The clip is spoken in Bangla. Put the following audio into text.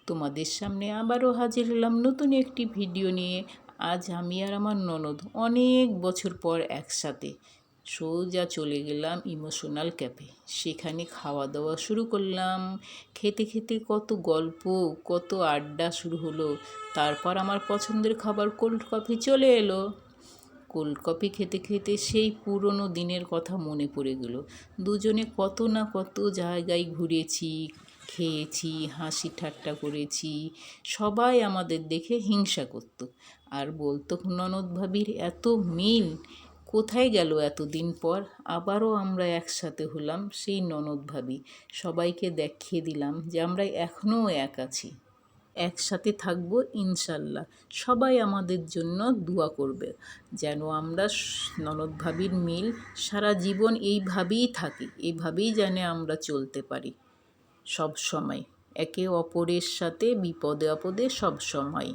তোমাদের সামনে আবারও হাজির হলাম নতুন একটি ভিডিও নিয়ে। আজ আমি আর আমার ননদ অনেক বছর পর একসাথে সোজা চলে গেলাম ইমোশনাল ক্যাফে। সেখানে খাওয়া দাওয়া শুরু করলাম। খেতে খেতে কত গল্প, কত আড্ডা শুরু হলো। তারপর আমার পছন্দের খাবার কোল্ড কফি চলে এলো। কোল্ড কফি খেতে খেতে সেই পুরনো দিনের কথা মনে পড়ে গেল। দুজনে কত না কত জায়গায় ঘুরেছি, খেয়েছি, হাসি ঠাট্টা করেছি। সবাই আমাদের দেখে হিংসা করত আর বলতো ননদ ভাবির এত মিল, কোথায় গেল এতদিন পর। আবারও আমরা একসাথে হলাম সেই ননদ ভাবি। সবাইকে দেখিয়ে দিলাম যে আমরা এখনও এক আছি, একসাথে থাকবো ইনশাল্লাহ। সবাই আমাদের জন্য দোয়া করবে যেন আমরা ননদ ভাবির মিল সারা জীবন এইভাবেই থাকি, এইভাবেই যেন আমরা চলতে পারি সব সময়, একে অপরের সাথে বিপদে আপদে সব সময়।